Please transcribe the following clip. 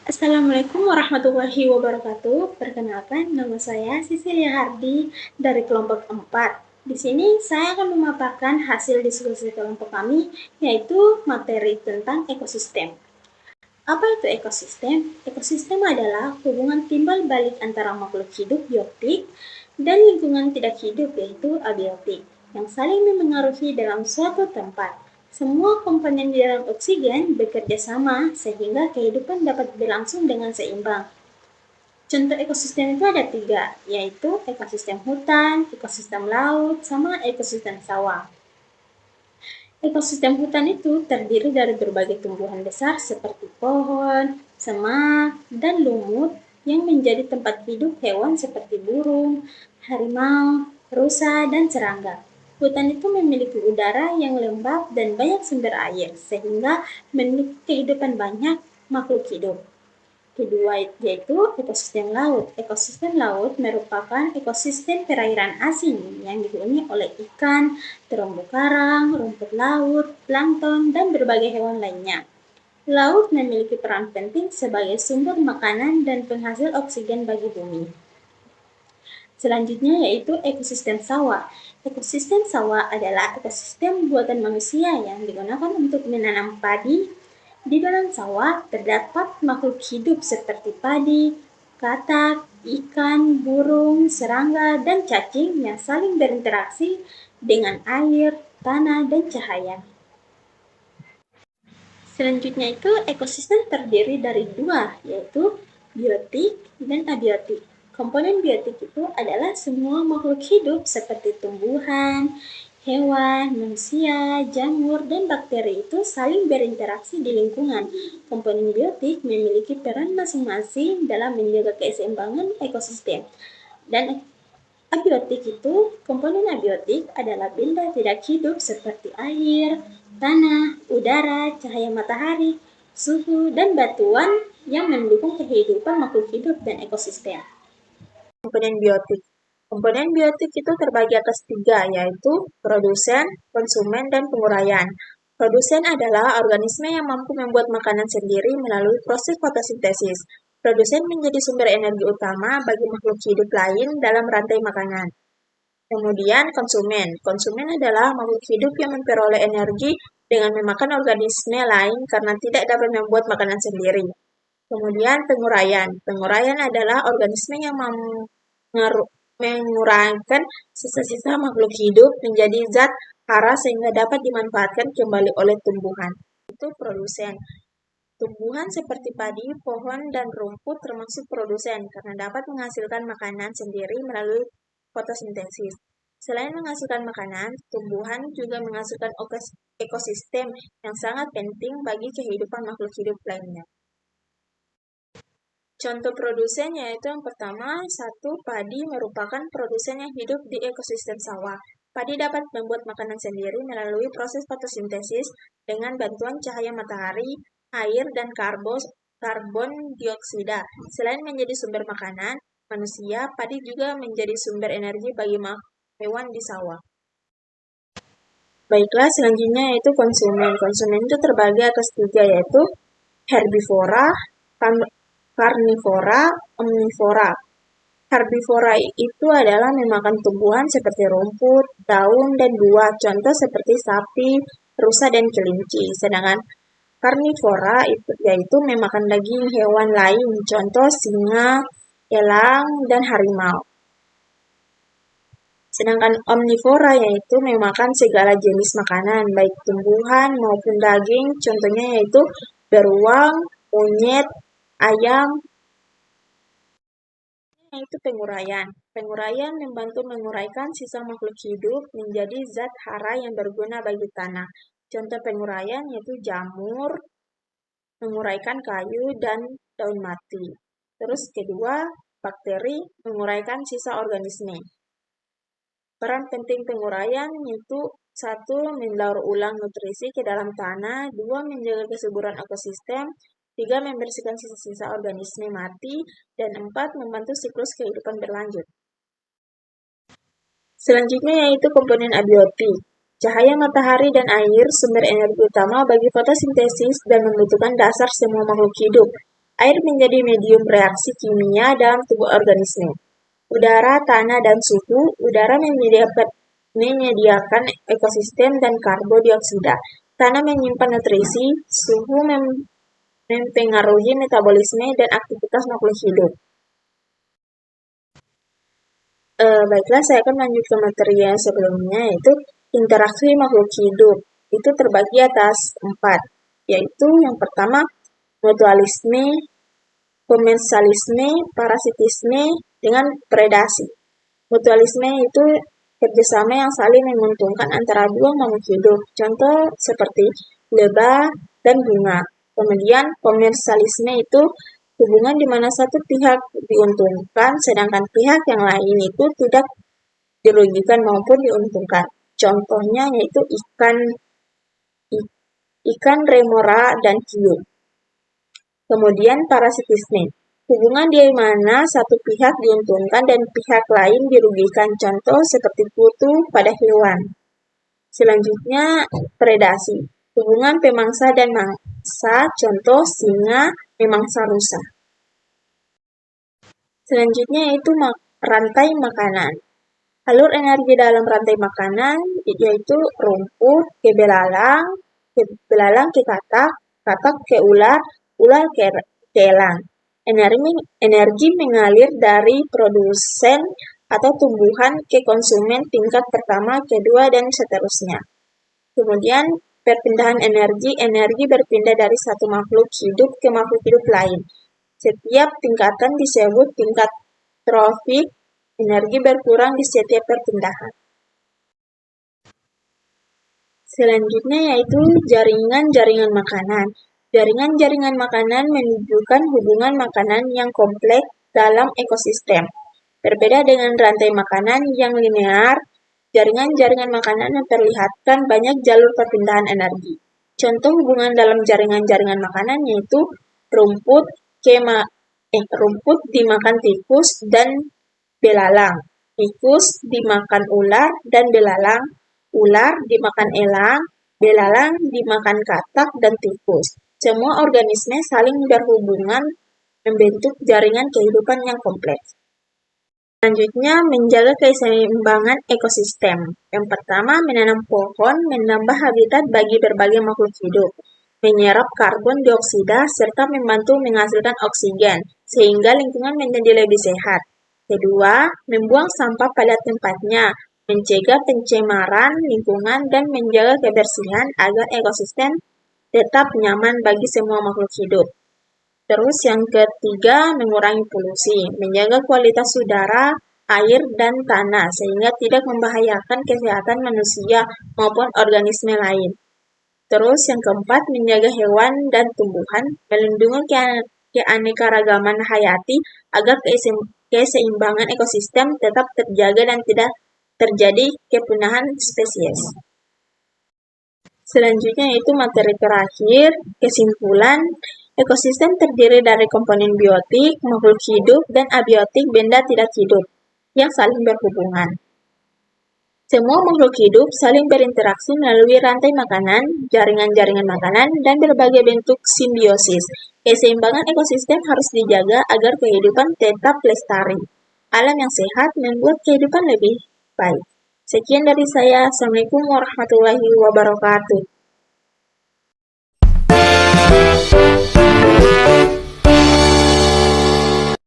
Assalamualaikum warahmatullahi wabarakatuh. Perkenalkan, nama saya Sisilia Hardi dari kelompok 4. Di sini saya akan memaparkan hasil diskusi kelompok kami, yaitu materi tentang ekosistem. Apa itu ekosistem? Ekosistem adalah hubungan timbal balik antara makhluk hidup biotik dan lingkungan tidak hidup, yaitu abiotik, yang saling memengaruhi dalam suatu tempat. Semua komponen di dalam oksigen bekerja sama sehingga kehidupan dapat berlangsung dengan seimbang. Contoh ekosistem itu ada 3, yaitu ekosistem hutan, ekosistem laut, sama ekosistem sawah. Ekosistem hutan itu terdiri dari berbagai tumbuhan besar seperti pohon, semak, dan lumut yang menjadi tempat hidup hewan seperti burung, harimau, rusa, dan serangga. Hutan itu memiliki udara yang lembab dan banyak sumber air, sehingga memiliki kehidupan banyak makhluk hidup. Kedua yaitu ekosistem laut. Ekosistem laut merupakan ekosistem perairan asing yang dihuni oleh ikan, terumbu karang, rumput laut, plankton, dan berbagai hewan lainnya. Laut memiliki peran penting sebagai sumber makanan dan penghasil oksigen bagi bumi. Selanjutnya yaitu ekosistem sawah. Ekosistem sawah adalah ekosistem buatan manusia yang digunakan untuk menanam padi. Di dalam sawah terdapat makhluk hidup seperti padi, katak, ikan, burung, serangga, dan cacing yang saling berinteraksi dengan air, tanah, dan cahaya. Selanjutnya itu ekosistem terdiri dari 2, yaitu biotik dan abiotik. Komponen biotik itu adalah semua makhluk hidup seperti tumbuhan, hewan, manusia, jamur, dan bakteri itu saling berinteraksi di lingkungan. Komponen biotik memiliki peran masing-masing dalam menjaga keseimbangan ekosistem. Dan abiotik itu, komponen abiotik adalah benda tidak hidup seperti air, tanah, udara, cahaya matahari, suhu, dan batuan yang mendukung kehidupan makhluk hidup dan ekosistem. Komponen biotik. Komponen biotik itu terbagi atas 3, yaitu produsen, konsumen, dan penguraian. Produsen adalah organisme yang mampu membuat makanan sendiri melalui proses fotosintesis. Produsen menjadi sumber energi utama bagi makhluk hidup lain dalam rantai makanan. Kemudian konsumen. Konsumen adalah makhluk hidup yang memperoleh energi dengan memakan organisme lain karena tidak dapat membuat makanan sendiri. Kemudian penguraian. Penguraian adalah organisme yang menguraikan sisa-sisa makhluk hidup menjadi zat hara sehingga dapat dimanfaatkan kembali oleh tumbuhan. Itu produsen. Tumbuhan seperti padi, pohon, dan rumput termasuk produsen karena dapat menghasilkan makanan sendiri melalui fotosintesis. Selain menghasilkan makanan, tumbuhan juga menghasilkan ekosistem yang sangat penting bagi kehidupan makhluk hidup lainnya. Contoh produsen yaitu yang pertama, 1. Padi merupakan produsen yang hidup di ekosistem sawah. Padi dapat membuat makanan sendiri melalui proses fotosintesis dengan bantuan cahaya matahari, air, dan karbon dioksida. Selain menjadi sumber makanan manusia, padi juga menjadi sumber energi bagi hewan di sawah. Baiklah, selanjutnya yaitu konsumen. Konsumen itu terbagi atas 3, yaitu herbivora, karnivora, omnivora. Herbivora itu adalah memakan tumbuhan seperti rumput, daun, dan buah, contoh seperti sapi, rusa, dan kelinci. Sedangkan karnivora yaitu memakan daging hewan lain, contoh singa, elang, dan harimau. Sedangkan omnivora yaitu memakan segala jenis makanan, baik tumbuhan maupun daging, contohnya yaitu beruang, monyet, ayam. Yaitu penguraian. Penguraian membantu menguraikan sisa makhluk hidup menjadi zat hara yang berguna bagi tanah. Contoh penguraian yaitu jamur, menguraikan kayu dan daun mati. Terus kedua, bakteri menguraikan sisa organisme. Peran penting penguraian yaitu 1. Mendaur ulang nutrisi ke dalam tanah, 2. Menjaga kesuburan ekosistem, 3. Membersihkan sisa-sisa organisme mati, dan 4. Membantu siklus kehidupan berlanjut. Selanjutnya yaitu komponen abiotik. Cahaya matahari dan air sumber energi utama bagi fotosintesis dan membutuhkan dasar semua makhluk hidup. Air menjadi medium reaksi kimia dalam tubuh organisme. Udara, tanah, dan suhu. Udara menyediakan ekosistem dan karbon dioksida. Tanah menyimpan nutrisi, suhu mempengaruhi metabolisme dan aktivitas makhluk hidup. Baiklah, saya akan lanjut ke materi yang sebelumnya, yaitu interaksi makhluk hidup. Itu terbagi atas 4, yaitu yang pertama, mutualisme, komensalisme, parasitisme, dengan predasi. Mutualisme itu kerjasama yang saling menguntungkan antara dua makhluk hidup, contoh seperti lebah dan bunga. Kemudian komensalisme itu hubungan di mana satu pihak diuntungkan, sedangkan pihak yang lain itu tidak dirugikan maupun diuntungkan. Contohnya yaitu ikan remora dan hiu. Kemudian parasitisme, hubungan di mana satu pihak diuntungkan dan pihak lain dirugikan, contoh seperti kutu pada hewan. Selanjutnya predasi, hubungan pemangsa dan mangsa, contoh singa memangsa rusa. Selanjutnya yaitu rantai makanan. Alur energi dalam rantai makanan yaitu rumput ke belalang ke katak, katak ke ular, ular ke elang. Energi mengalir dari produsen atau tumbuhan ke konsumen tingkat pertama, kedua, dan seterusnya. Kemudian perpindahan energi berpindah dari satu makhluk hidup ke makhluk hidup lain. Setiap tingkatan disebut tingkat trofik, energi berkurang di setiap perpindahan. Selanjutnya yaitu jaringan-jaringan makanan. Jaringan-jaringan makanan menunjukkan hubungan makanan yang kompleks dalam ekosistem. Berbeda dengan rantai makanan yang linear, jaringan-jaringan makanan memperlihatkan banyak jalur perpindahan energi. Contoh hubungan dalam jaringan-jaringan makanan yaitu rumput dimakan tikus dan belalang, tikus dimakan ular dan belalang, ular dimakan elang, belalang dimakan katak dan tikus. Semua organisme saling berhubungan membentuk jaringan kehidupan yang kompleks. Selanjutnya, menjaga keseimbangan ekosistem. Yang pertama, menanam pohon, menambah habitat bagi berbagai makhluk hidup, menyerap karbon dioksida, serta membantu menghasilkan oksigen, sehingga lingkungan menjadi lebih sehat. Kedua, membuang sampah pada tempatnya, mencegah pencemaran lingkungan, dan menjaga kebersihan agar ekosistem tetap nyaman bagi semua makhluk hidup. Terus yang ketiga, mengurangi polusi, menjaga kualitas udara, air, dan tanah, sehingga tidak membahayakan kesehatan manusia maupun organisme lain. Terus yang keempat, menjaga hewan dan tumbuhan, melindungi keanekaragaman hayati agar keseimbangan ekosistem tetap terjaga dan tidak terjadi kepunahan spesies. Selanjutnya yaitu materi terakhir, kesimpulan. Ekosistem terdiri dari komponen biotik, makhluk hidup, dan abiotik benda tidak hidup yang saling berhubungan. Semua makhluk hidup saling berinteraksi melalui rantai makanan, jaringan-jaringan makanan, dan berbagai bentuk simbiosis. Keseimbangan ekosistem harus dijaga agar kehidupan tetap lestari. Alam yang sehat membuat kehidupan lebih baik. Sekian dari saya. Assalamualaikum warahmatullahi wabarakatuh.